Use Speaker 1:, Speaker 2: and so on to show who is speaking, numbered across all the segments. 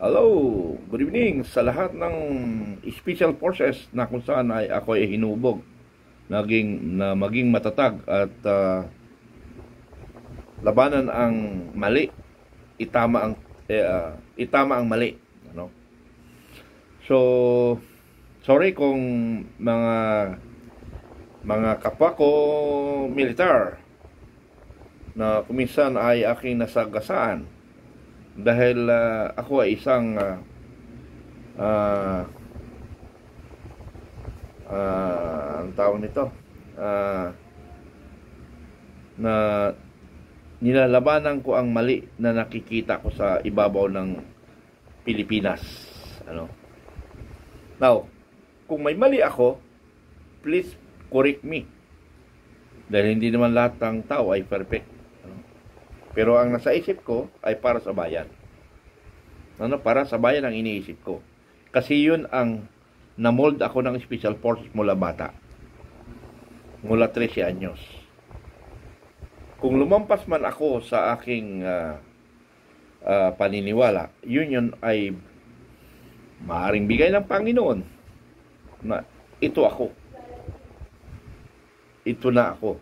Speaker 1: Hello, good evening sa lahat ng Special Forces na kung saan ay ako ay hinubog maging matatag at labanan ang mali, itama ang mali, ano? So, sorry kung mga kapwa ko militar na kuminsan ay aking nasagasaan dahil ako ay isang ang tawag nito, na nilalabanan ko ang mali na nakikita ko sa ibabaw ng Pilipinas, ano. Now, kung may mali ako, please correct me, dahil hindi naman lahat ng tao ay perfect, ano? Pero ang nasa isip ko ay para sa bayan, para sa bayan ang iniisip ko, kasi yun ang namold ako ng Special Forces mula bata, mula 13 anyos. Kung lumampas man ako sa aking paniniwala, yun ay maaaring bigay ng Panginoon na ito ako. Ito na ako.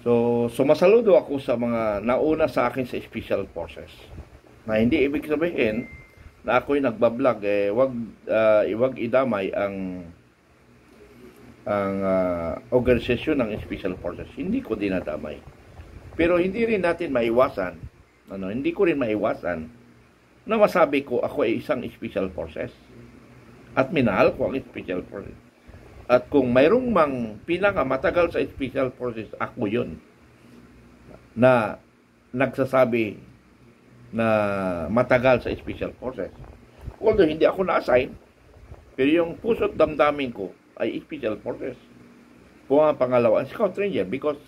Speaker 1: So, sumasaludo ako sa mga nauna sa akin sa Special Forces. Na hindi ibig sabihin na ako'y nagbablog, wag idamay ang organisasyon ng Special Forces. Hindi ko dinadamay. Pero hindi rin natin maiwasan, hindi ko rin maiwasan na masabi ko ako ay isang Special Forces. At minahal ko ang Special Forces. At kung mayroong mang pinakamatagal sa Special Forces, ako yun. Na nagsasabi na matagal sa Special Forces. Although hindi ako na-assign, pero yung puso't damdamin ko ay Special Forces. Kung ang pangalawa, Scout Ranger, because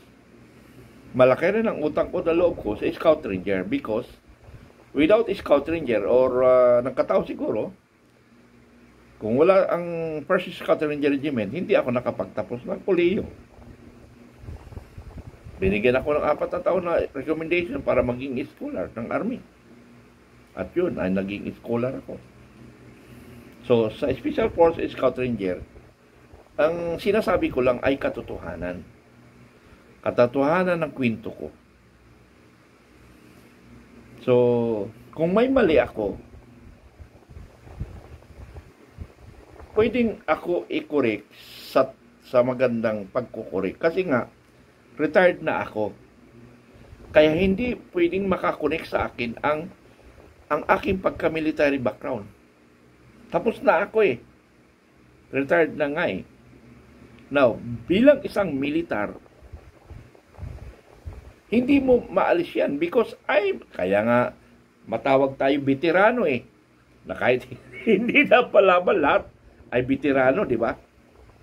Speaker 1: malaki rin ang utang ko na loob ko sa Scout Ranger, because without Scout Ranger or nagkataon siguro, kung wala ang First Scout Ranger Regiment, hindi ako nakapagtapos ng kolehiyo. Binigyan ako ng 4 na taon na recommendation para maging scholar ng Army. At yun, ay naging scholar ako. So, sa Special Force Scout Ranger, ang sinasabi ko lang ay katotohanan. Katotohanan ng kwento ko. So, kung may mali ako, pwedeng ako i-correct sa magandang pagkukorek. Kasi nga, retired na ako. Kaya hindi pwedeng makakonek sa akin ang aking pagka-military background. Tapos na ako eh. Retired na nga eh. Now, bilang isang militar, hindi mo maalis yan because kaya nga matawag tayo veterano eh. Na kahit hindi na palaban lahat ay veterano, di ba?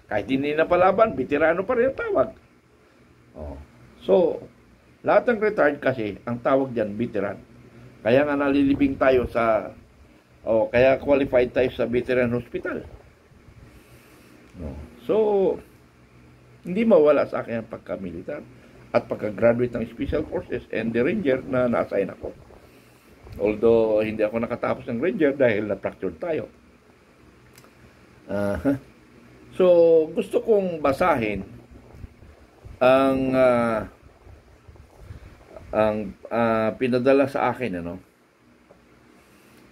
Speaker 1: Kahit hindi na palaban, veterano pa rin ang tawag. So, lahat ng retired kasi, ang tawag dyan, veteran. Kaya nga nalilibing tayo kaya qualified tayo sa veteran hospital. So, hindi mawala sa akin ang pagka-militar at pagka-graduate ng Special Forces and the Ranger na na-assign ako. Although, hindi ako nakatapos ng Ranger dahil na-fracture tayo. So, gusto kong basahin ang pinadala sa akin,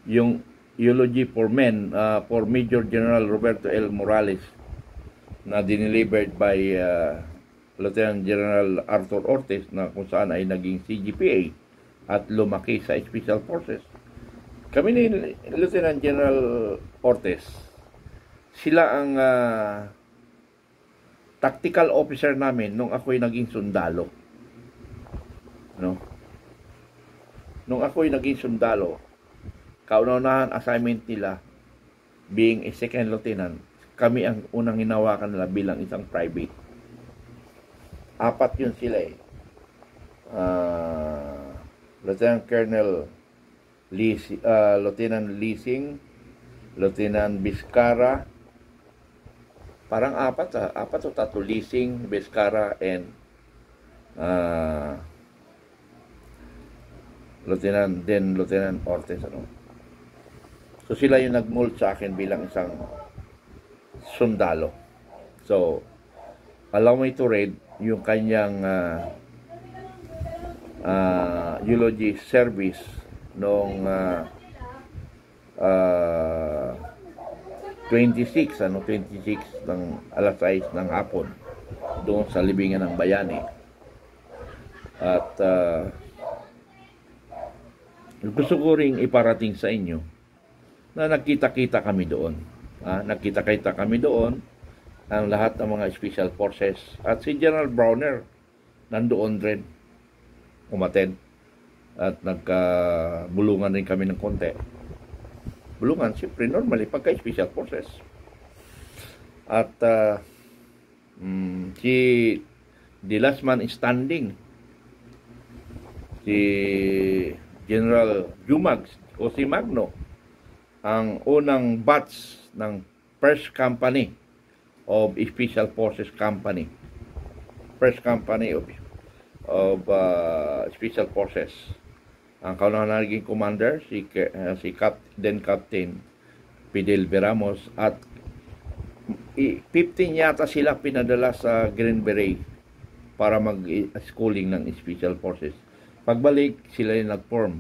Speaker 1: yung eulogy for men for Major General Roberto L. Morales na dinelivered by Lieutenant General Arthur Ortiz, na kung saan ay naging CGPA at lumaki sa Special Forces. Kami ni Lieutenant General Ortiz, sila ang tactical officer namin nung ako'y naging sundalo. Nung ako'y naging sundalo, kauna-unahan assignment nila, being a second lieutenant, kami ang unang hinawakan nila bilang isang private. 4 yun sila eh. Lieutenant Colonel Lieutenant Leasing, Lieutenant Vizcara, parang 4 o 3, Leasing, Vizcara, and Lieutenant Ortiz, So sila yung nag-mold sa akin bilang isang sundalo. So, allow me to read yung kanyang eulogy service noong 26 ng alas 6 ng hapon doon sa libingan ng Bayani. At gusto ko ring iparating sa inyo na nagkita-kita kami doon. Nagkita-kita kami doon ang lahat ng mga special forces at si General Browner nandoon rin umattend at nagkabulungan rin kami ng konti. Bulungan, siyempre, normally, pagka special forces. At the last man standing, si General Jumags o si Magno, ang unang batch ng first company of Special Forces Company. First company of Special Forces. Ang kaunang naging commander, si then Captain Fidel Beramos, at 15 yata sila pinadala sa Green Beret para mag-schooling ng Special Forces. Pagbalik, sila yung nag-form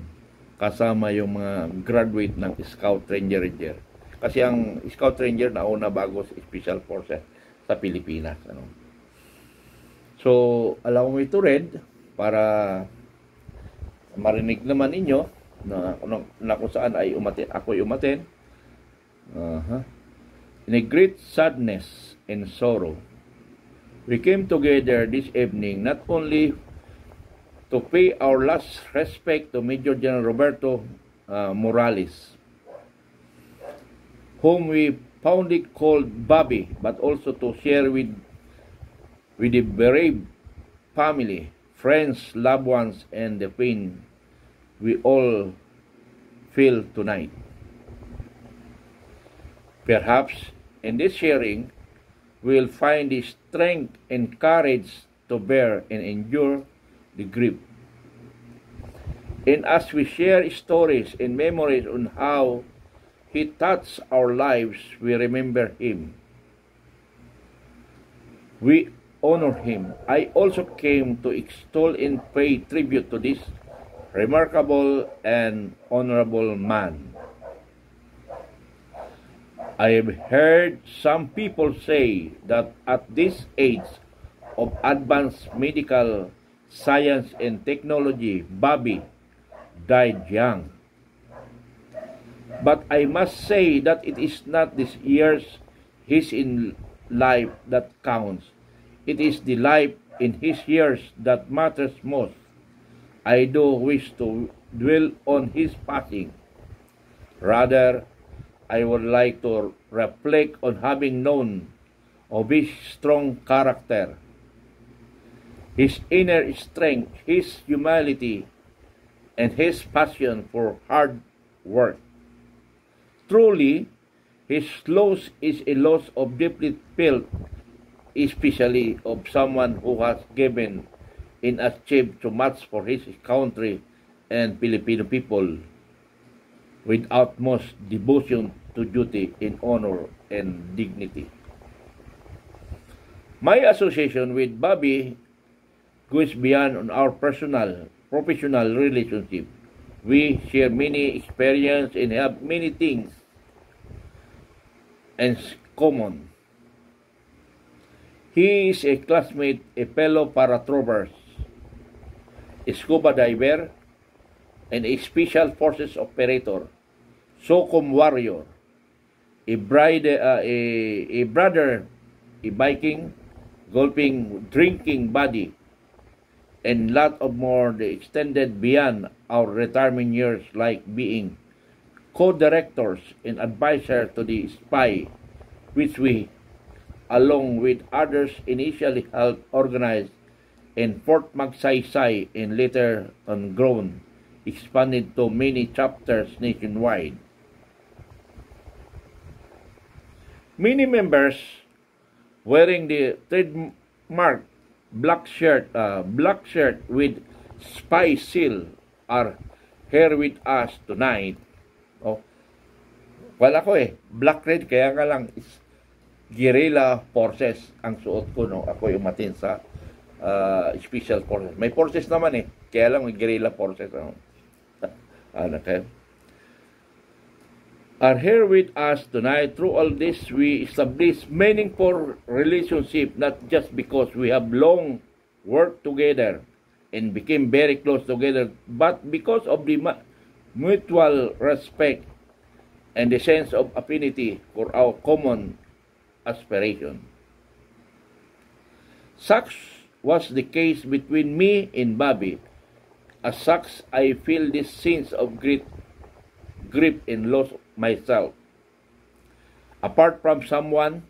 Speaker 1: kasama yung mga graduate ng Scout Ranger. Kasi ang Scout Ranger nauna bago sa Special Forces sa Pilipinas. So, allow me to read para marinig naman ninyo na kung saan ay ako'y umaten. In a great sadness and sorrow, we came together this evening not only to pay our last respect to Major General Roberto Morales, whom we fondly called Bobby, but also to share with the brave family, friends, loved ones, and the pain we all feel tonight. Perhaps in this sharing, we'll find the strength and courage to bear and endure the grief. And as we share stories and memories on how he touched our lives, we remember him. We honor him. I also came to extol and pay tribute to this remarkable and honorable man. I have heard some people say that at this age of advanced medical science and technology, Bobby died young. But I must say that it is not these years his in life that counts. It is the life in his years that matters most. I do wish to dwell on his passing. Rather, I would like to reflect on having known of his strong character, his inner strength, his humility, and his passion for hard work. Truly, his loss is a loss of deeply felt, especially of someone who has given and achieved so much for his country and Filipino people with utmost devotion to duty in honor and dignity. My association with Bobby goes beyond on our personal, professional relationship. We share many experiences and have many things in common. He is a classmate, a fellow paratroopers, a scuba diver, and a special forces operator, SOCOM warrior, a brother, a biking, golfing, drinking buddy, and lot of more the extended beyond our retirement years, like being co-directors and advisor to the SPY, which we, along with others, initially helped organize in Fort Magsaysay and later on grown, expanded to many chapters nationwide. Many members wearing the trademark black shirt with spy seal are here with us tonight. Oh, wala ko black red, kaya nga lang is guerrilla forces ang suot ko no ako umatin sa special forces. May forces naman kaya lang may guerrilla forces. Okay. Are here with us tonight. Through all this, we establish meaningful relationship, not just because we have long worked together and became very close together, but because of the mutual respect and the sense of affinity for our common aspiration. Such was the case between me and Bobby. As such, I feel this sense of great grief and loss myself. Apart from SOCOM,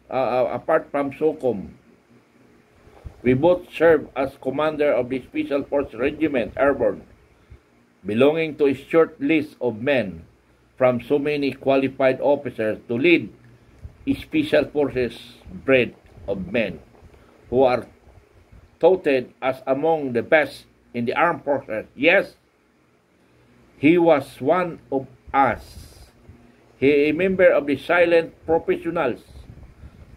Speaker 1: we both served as commander of the Special Forces Regiment Airborne, belonging to a short list of men from so many qualified officers to lead a Special Forces breed of men who are touted as among the best in the armed forces. Yes, he was one of us. He a member of the silent professionals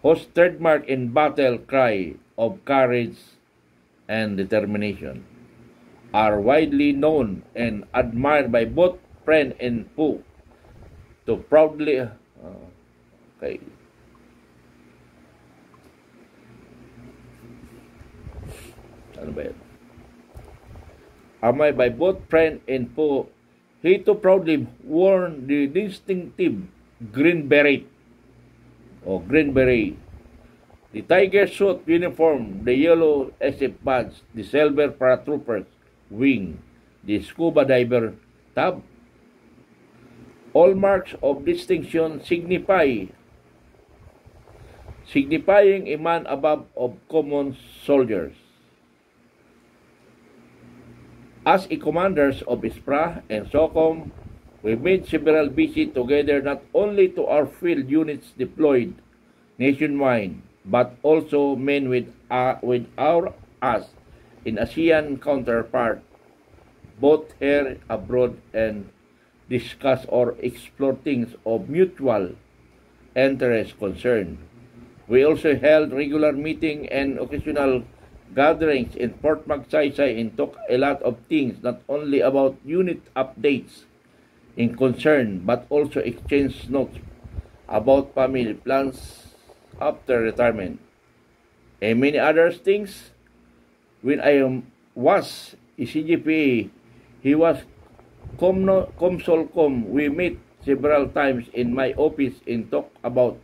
Speaker 1: whose trademark in battle cry of courage and determination are widely known and admired by both friend and foe. To proudly okay. Ano ba yan? Amay by both friend and foe, he too proudly worn the distinctive green beret green beret, the tiger suit uniform, the yellow SF badge, the silver paratroopers wing, the scuba diver tab. All marks of distinction signifying a man above of common soldiers. As a commanders of SPRA and SOCOM, we made several visits together not only to our field units deployed nationwide, but also men with our us in ASEAN counterpart, both here abroad, and discuss or explore things of mutual interest concern. We also held regular meeting and occasional gatherings in Fort Magsaysay and talk a lot of things, not only about unit updates in concern, but also exchange notes about family plans after retirement and many other things. When I was a CGPA, he was Comsolcom. We met several times in my office and talk about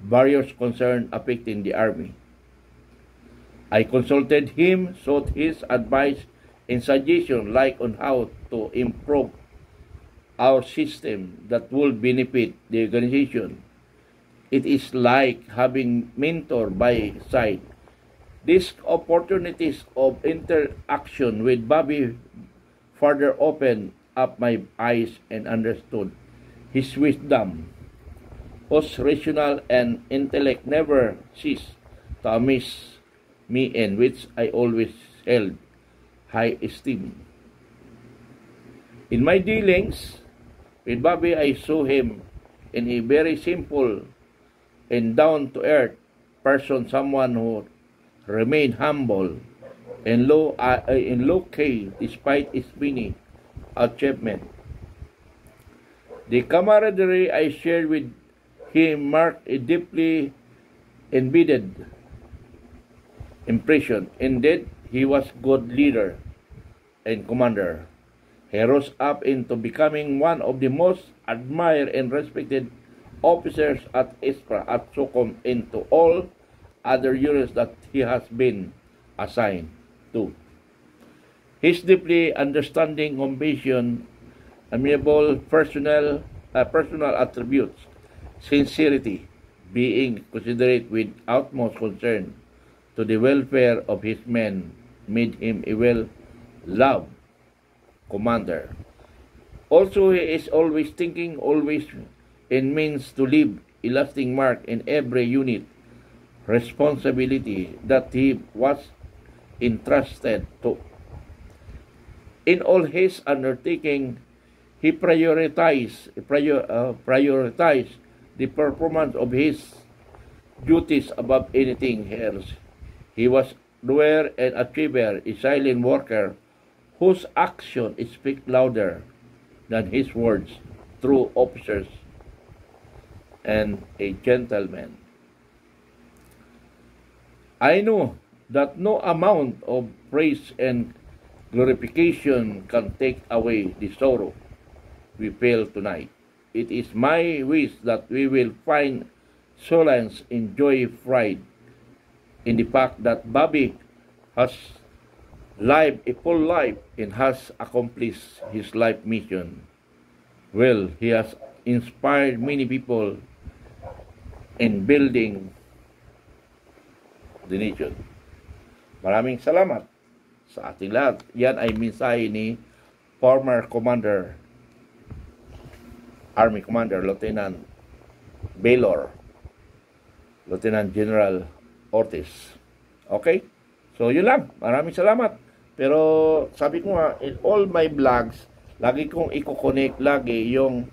Speaker 1: various concerns affecting the Army. I consulted him, sought his advice and suggestion like on how to improve our system that will benefit the organization. It is like having mentor by side. These opportunities of interaction with Bobby further opened up my eyes and understood his wisdom, whose rational and intellect never cease to amaze me and which I always held high esteem. In my dealings with Bobby, I saw him in a very simple and down-to-earth person, someone who remained humble and low key despite his many achievements. The camaraderie I shared with him marked a deeply embedded impression. Indeed, he was a good leader and commander. He rose up into becoming one of the most admired and respected officers at SPRA, at SOCOM, and to all other units that he has been assigned to. His deeply understanding, compassion, amiable personal attributes, sincerity, being considerate with utmost concern to the welfare of his men made him a well-loved commander. Also, he is always thinking, always in means to leave a lasting mark in every unit responsibility that he was entrusted to. In all his undertaking, he prioritized the performance of his duties above anything else. He was doer and achiever, a silent worker whose action speak louder than his words, true officers and a gentleman. I know that no amount of praise and glorification can take away the sorrow we feel tonight. It is my wish that we will find solace in joy, pride in the fact that Bobby has lived a full life and has accomplished his life mission. Well, he has inspired many people in building the nation. Maraming salamat sa ating lahat. Yan ay mensahe ni former Commander, Army Commander Lieutenant Baylor, Lieutenant General Ortiz. Okay? So, yun lang. Maraming salamat. Pero, sabi ko nga, in all my vlogs, lagi kong i-connect lagi yung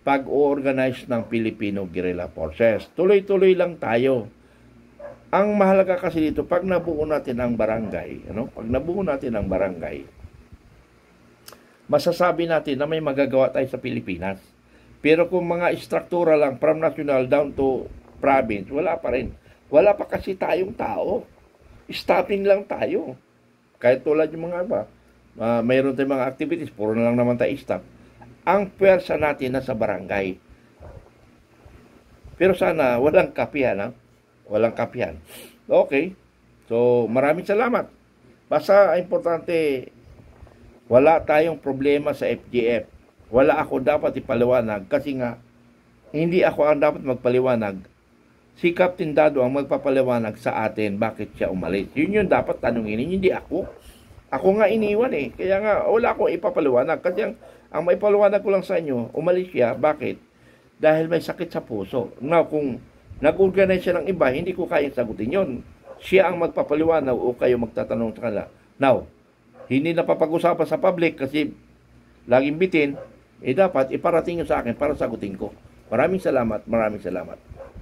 Speaker 1: pag-organize ng Filipino Guerrilla Forces. Tuloy-tuloy lang tayo. Ang mahalaga kasi dito, pag nabuo natin ang barangay, pag nabuo natin ang barangay, masasabi natin na may magagawa tayo sa Pilipinas. Pero kung mga istruktura lang, from national down to province, wala pa rin. Wala pa kasi tayong tao. Stopping lang tayo. Kahit tulad yung mga iba, mayroon tayong mga activities, puro na lang naman tayo stop. Ang pwersa natin nasa barangay. Pero sana walang kapihan, walang kapihan. Okay. So, maraming salamat. Basta, importante, wala tayong problema sa FGF. Wala ako dapat ipaliwanag kasi nga, hindi ako ang dapat magpaliwanag. Si Captain Dado ang magpapaliwanag sa atin bakit siya umalis. Yun yung dapat tanungin, hindi ako. Ako nga iniwan Kaya nga, wala akong ipapaliwanag. Kasi ang maipaliwanag ko lang sa inyo, umalis siya. Bakit? Dahil may sakit sa puso. Now, kung nag-organize siya ng iba, hindi ko kayang sagutin yun. Siya ang magpapaliwanag o kayo magtatanong sa kanila. Now, hindi na papag-usapan sa public kasi laging bitin, dapat iparating nyo sa akin para sagutin ko. Maraming salamat, maraming salamat.